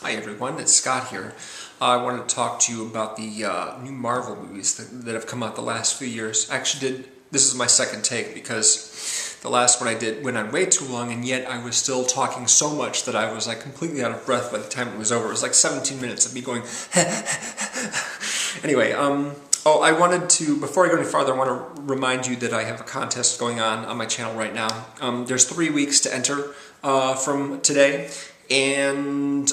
Hi everyone, it's Scott here. I wanted to talk to you about the new Marvel movies that have come out the last few years. This is my second take because the last one I did went on way too long, and yet I was still talking so much that I was like completely out of breath by the time it was over. It was like 17 minutes of me going Anyway, I wanted to, before I go any farther, I want to remind you that I have a contest going on my channel right now. There's 3 weeks to enter from today. And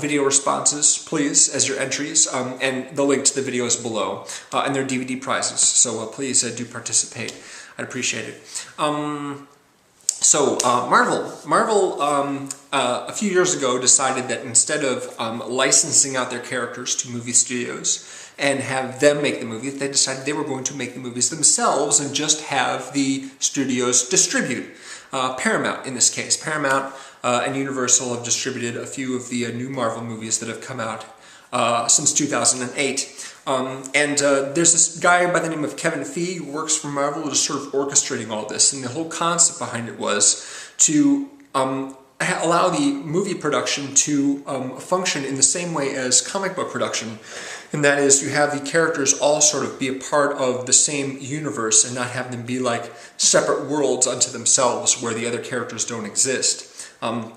video responses, please, as your entries, and the link to the video is below, and they're DVD prizes, so please do participate. I'd appreciate it. Marvel a few years ago decided that instead of licensing out their characters to movie studios and have them make the movies, they decided they were going to make the movies themselves and just have the studios distribute. Paramount, in this case. Paramount and Universal have distributed a few of the new Marvel movies that have come out since 2008. There's this guy by the name of Kevin Feige who works for Marvel who's sort of orchestrating all this, and the whole concept behind it was to allow the movie production to function in the same way as comic book production. And that is, you have the characters all sort of be a part of the same universe and not have them be like separate worlds unto themselves where the other characters don't exist.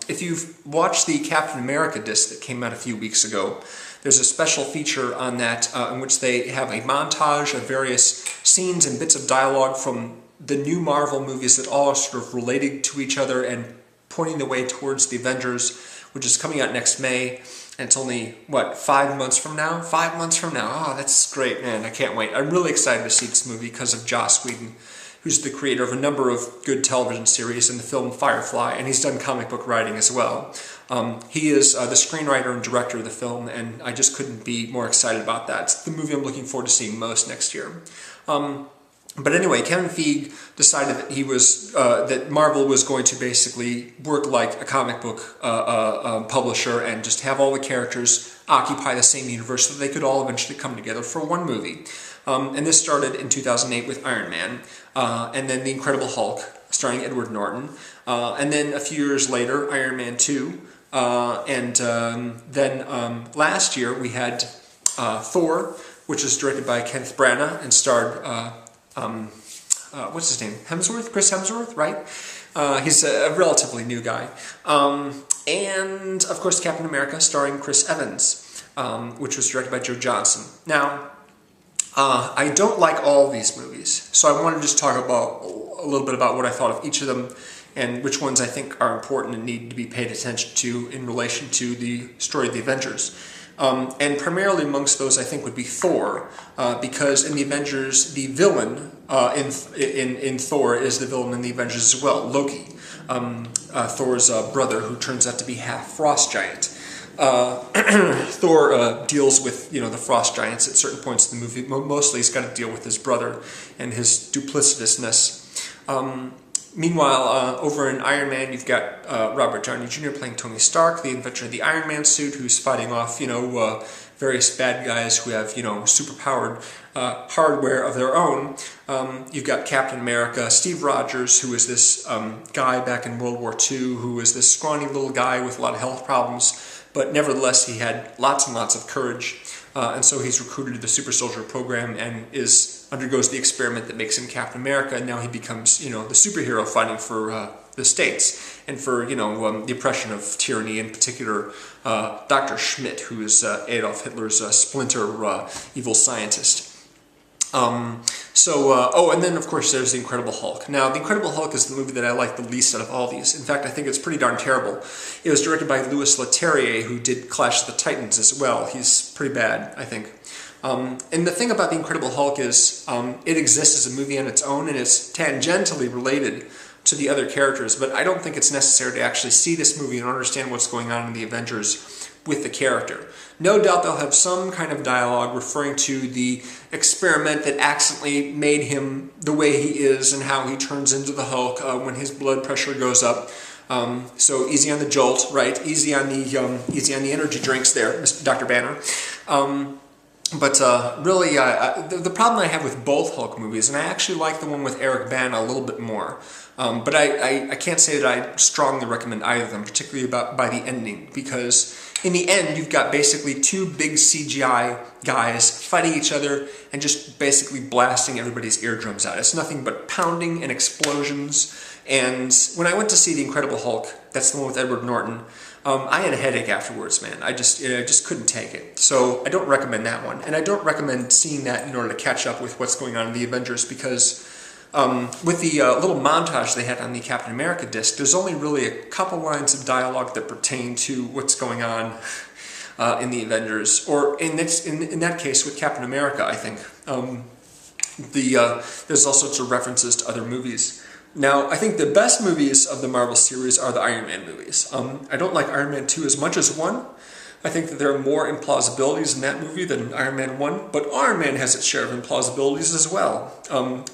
If you've watched the Captain America disc that came out a few weeks ago, there's a special feature on that in which they have a montage of various scenes and bits of dialogue from the new Marvel movies that all are sort of related to each other and pointing the way towards the Avengers, which is coming out next May. And it's only, what, 5 months from now? 5 months from now. Oh, that's great, man. I can't wait. I'm really excited to see this movie because of Joss Whedon, who's the creator of a number of good television series and the film Firefly, and he's done comic book writing as well. He is the screenwriter and director of the film, and I just couldn't be more excited about that. It's the movie I'm looking forward to seeing most next year. But anyway, Kevin Feige decided that that Marvel was going to basically work like a comic book publisher and just have all the characters occupy the same universe so that they could all eventually come together for one movie. And this started in 2008 with Iron Man, and then The Incredible Hulk, starring Edward Norton, and then a few years later, Iron Man 2, and then last year we had Thor, which was directed by Kenneth Branagh and starred what's his name? Chris Hemsworth, right? He's a relatively new guy. And, of course, Captain America, starring Chris Evans, which was directed by Joe Johnston. Now, I don't like all these movies, so I want to just talk about a little bit about what I thought of each of them and which ones I think are important and need to be paid attention to in relation to the story of the Avengers. And primarily amongst those, I think, would be Thor, because in the Avengers, the villain in Thor is the villain in the Avengers as well, Loki, Thor's brother, who turns out to be half frost giant. Thor deals with, the frost giants at certain points in the movie. Mostly he's got to deal with his brother and his duplicitousness. Meanwhile, over in Iron Man, you've got Robert Downey Jr. playing Tony Stark, the inventor of the Iron Man suit, who's fighting off, various bad guys who have, superpowered hardware of their own. You've got Captain America, Steve Rogers, who is this guy back in World War II, who is this scrawny little guy with a lot of health problems, but nevertheless he had lots and lots of courage. And so he's recruited to the super soldier program and undergoes the experiment that makes him Captain America, and now he becomes, the superhero fighting for the states and for, the oppression of tyranny, in particular Dr. Schmidt, who is Adolf Hitler's splinter evil scientist. And then of course there's The Incredible Hulk. Now, The Incredible Hulk is the movie that I like the least out of all these. In fact, I think it's pretty darn terrible. It was directed by Louis Leterrier, who did Clash of the Titans as well. He's pretty bad, I think. And the thing about The Incredible Hulk is it exists as a movie on its own, and it's tangentially related to the other characters, but I don't think it's necessary to actually see this movie and understand what's going on in the Avengers with the character. No doubt they'll have some kind of dialogue referring to the experiment that accidentally made him the way he is and how he turns into the Hulk when his blood pressure goes up. So easy on the jolt, right? Easy on the energy drinks there, Mr. Dr. Banner. Really, the problem I have with both Hulk movies, and I actually like the one with Eric Bana a little bit more, but I can't say that I strongly recommend either of them, particularly by the ending, because in the end, you've got basically two big CGI guys fighting each other and just basically blasting everybody's eardrums out. It's nothing but pounding and explosions. And when I went to see The Incredible Hulk, that's the one with Edward Norton, I had a headache afterwards, man. I just couldn't take it. So I don't recommend that one. And I don't recommend seeing that in order to catch up with what's going on in the Avengers, because with the little montage they had on the Captain America disc, there's only really a couple lines of dialogue that pertain to what's going on in the Avengers, or in that case with Captain America, I think. There's all sorts of references to other movies. Now, I think the best movies of the Marvel series are the Iron Man movies. I don't like Iron Man 2 as much as 1. I think that there are more implausibilities in that movie than Iron Man 1, but Iron Man has its share of implausibilities as well.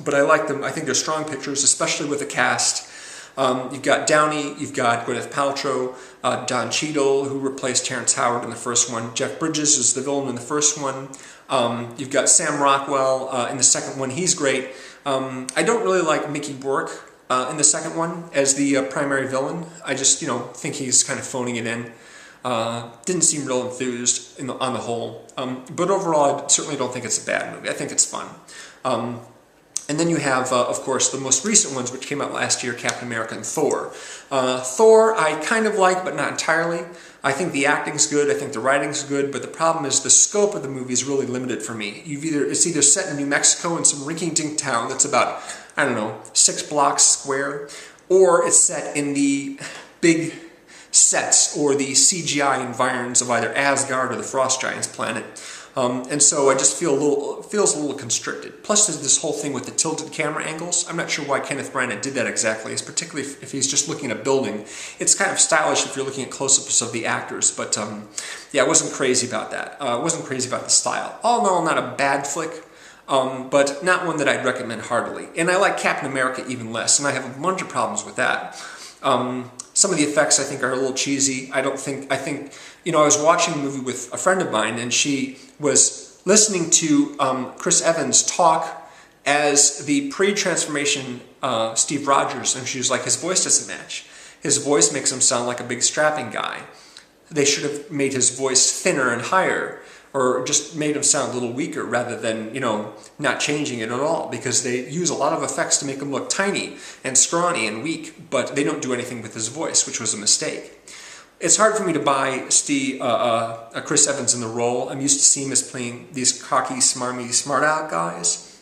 But I like them. I think they're strong pictures, especially with the cast. You've got Downey, you've got Gwyneth Paltrow, Don Cheadle, who replaced Terrence Howard in the first one. Jeff Bridges is the villain in the first one. You've got Sam Rockwell in the second one. He's great. I don't really like Mickey Rourke in the second one as the primary villain. I just, think he's kind of phoning it in. Didn't seem real enthused on the whole. But overall, I certainly don't think it's a bad movie. I think it's fun. And then you have, of course, the most recent ones, which came out last year, Captain America and Thor. Thor, I kind of like, but not entirely. I think the acting's good, I think the writing's good, but the problem is the scope of the movie is really limited for me. It's either set in New Mexico in some rinky-dink town that's about, 6 blocks square, or it's set in the big sets or the CGI environs of either Asgard or the Frost Giants planet. And so I just feels a little constricted. Plus there's this whole thing with the tilted camera angles. I'm not sure why Kenneth Branagh did that exactly. It's particularly if he's just looking at a building. It's kind of stylish if you're looking at close-ups of the actors, but yeah, I wasn't crazy about that. I wasn't crazy about the style. All in all, not a bad flick, but not one that I'd recommend heartily. And I like Captain America even less, and I have a bunch of problems with that. Some of the effects I think are a little cheesy. I think, I was watching a movie with a friend of mine, and she was listening to Chris Evans talk as the pre-transformation Steve Rogers, and she was like, his voice doesn't match. His voice makes him sound like a big strapping guy. They should have made his voice thinner and higher, or just made him sound a little weaker rather than, not changing it at all, because they use a lot of effects to make him look tiny and scrawny and weak, but they don't do anything with his voice, which was a mistake. It's hard for me to buy Chris Evans in the role. I'm used to seeing him as playing these cocky, smarmy, smart-out guys.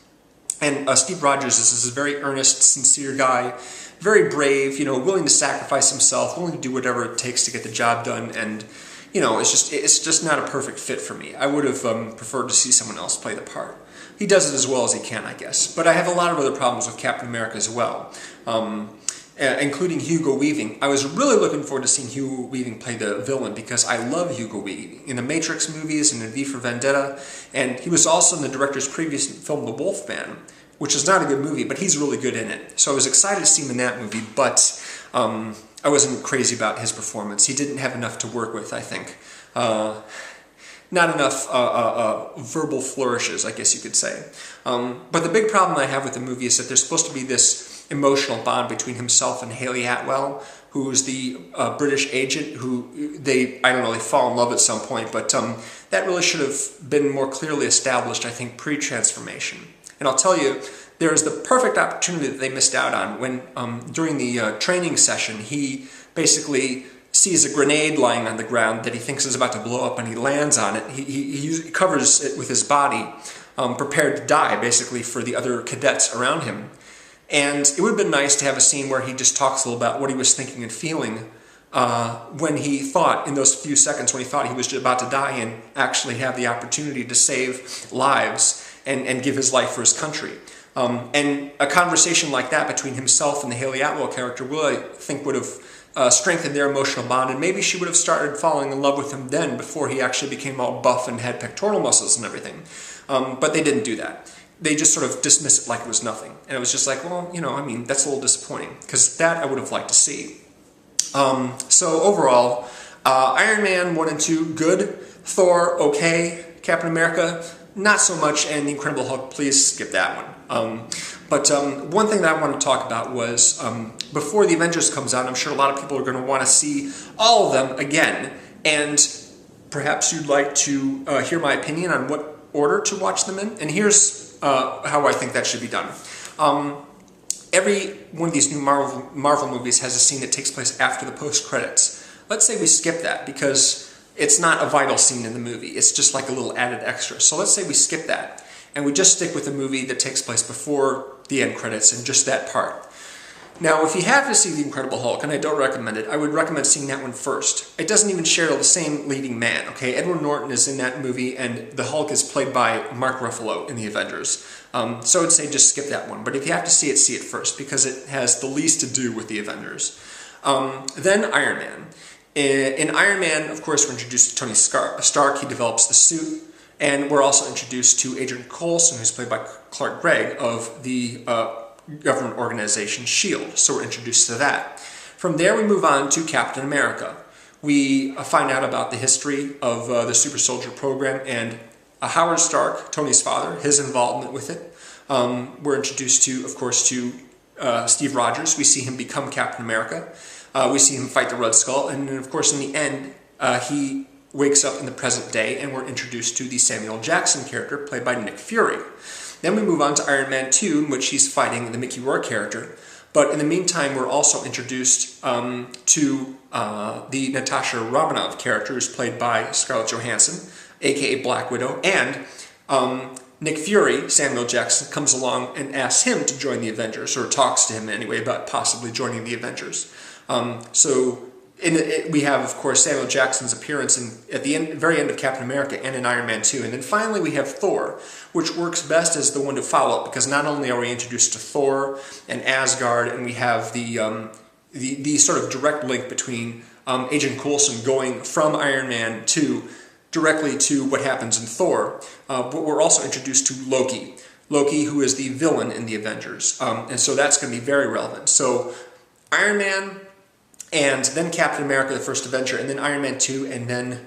And Steve Rogers is a very earnest, sincere guy, very brave, willing to sacrifice himself, willing to do whatever it takes to get the job done, and it's just not a perfect fit for me. I would have preferred to see someone else play the part. He does it as well as he can, I guess. But I have a lot of other problems with Captain America as well, including Hugo Weaving. I was really looking forward to seeing Hugo Weaving play the villain, because I love Hugo Weaving in the Matrix movies and in V for Vendetta, and he was also in the director's previous film, The Wolfman, which is not a good movie, but he's really good in it. So I was excited to see him in that movie, but I wasn't crazy about his performance. He didn't have enough to work with, I think. Not enough verbal flourishes, I guess you could say. But the big problem I have with the movie is that there's supposed to be this emotional bond between himself and Haley Atwell, who's the British agent who they fall in love at some point, but that really should have been more clearly established, I think, pre-transformation. And I'll tell you, there is the perfect opportunity that they missed out on when, during the training session, he basically sees a grenade lying on the ground that he thinks is about to blow up, and he lands on it. He covers it with his body, prepared to die, basically, for the other cadets around him. And it would have been nice to have a scene where he just talks a little about what he was thinking and feeling when he thought, in those few seconds when he thought he was about to die, and actually have the opportunity to save lives and give his life for his country. And a conversation like that between himself and the Haley Atwell character really, I think, would have strengthened their emotional bond, and maybe she would have started falling in love with him then, before he actually became all buff and had pectoral muscles and everything. But they didn't do that. They just sort of dismissed it like it was nothing. And it was just like, well, that's a little disappointing, because that I would have liked to see. So overall, Iron Man 1 and 2, good. Thor, okay. Captain America, not so much. And The Incredible Hulk, please skip that one. But one thing that I want to talk about was, before the Avengers comes out, I'm sure a lot of people are going to want to see all of them again. And perhaps you'd like to hear my opinion on what order to watch them in. And here's how I think that should be done. Every one of these new Marvel movies has a scene that takes place after the post-credits. Let's say we skip that because it's not a vital scene in the movie. It's just like a little added extra. So let's say we skip that and we just stick with the movie that takes place before the end credits and just that part. Now, if you have to see The Incredible Hulk, and I don't recommend it, I would recommend seeing that one first. It doesn't even share the same leading man, okay? Edward Norton is in that movie, and the Hulk is played by Mark Ruffalo in the Avengers. So I would say just skip that one. But if you have to see it first, because it has the least to do with the Avengers. Then Iron Man. In Iron Man, of course, we're introduced to Tony Stark. He develops the suit. And we're also introduced to Agent Coulson, who's played by Clark Gregg of the government organization S.H.I.E.L.D. So we're introduced to that. From there we move on to Captain America. We find out about the history of the Super Soldier program and Howard Stark, Tony's father, his involvement with it. We're introduced to, of course, to Steve Rogers. We see him become Captain America. We see him fight the Red Skull. And then, of course, in the end, he wakes up in the present day and we're introduced to the Samuel Jackson character played by Nick Fury. Then we move on to Iron Man 2, in which he's fighting the Mickey Rourke character. But in the meantime, we're also introduced to the Natasha Romanoff character, who's played by Scarlett Johansson, aka Black Widow, and Nick Fury, Samuel Jackson, comes along and asks him to join the Avengers, or talks to him anyway about possibly joining the Avengers. We have, of course, Samuel Jackson's appearance at the very end of Captain America and in Iron Man 2. And then finally we have Thor, which works best as the one to follow up, because not only are we introduced to Thor and Asgard, and we have the sort of direct link between Agent Coulson going from Iron Man 2 directly to what happens in Thor, but we're also introduced to Loki. Loki, who is the villain in the Avengers. And so that's going to be very relevant. So Iron Man, and then Captain America, the first Avenger, and then Iron Man 2, and then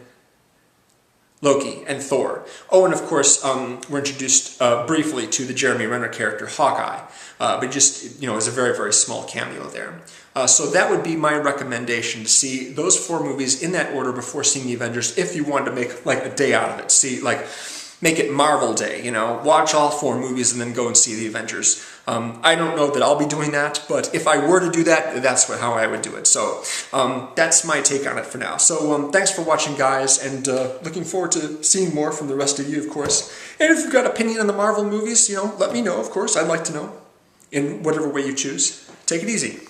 Loki and Thor. Oh, and of course, we're introduced briefly to the Jeremy Renner character, Hawkeye, but just, as a very, very small cameo there. So that would be my recommendation, to see those 4 movies in that order before seeing the Avengers, if you wanted to make, like, a day out of it. See, like, make it Marvel Day, watch all 4 movies and then go and see the Avengers. I don't know that I'll be doing that, but if I were to do that, that's how I would do it. So that's my take on it for now. So thanks for watching, guys, and looking forward to seeing more from the rest of you, of course. And if you've got an opinion on the Marvel movies, let me know, of course. I'd like to know in whatever way you choose. Take it easy.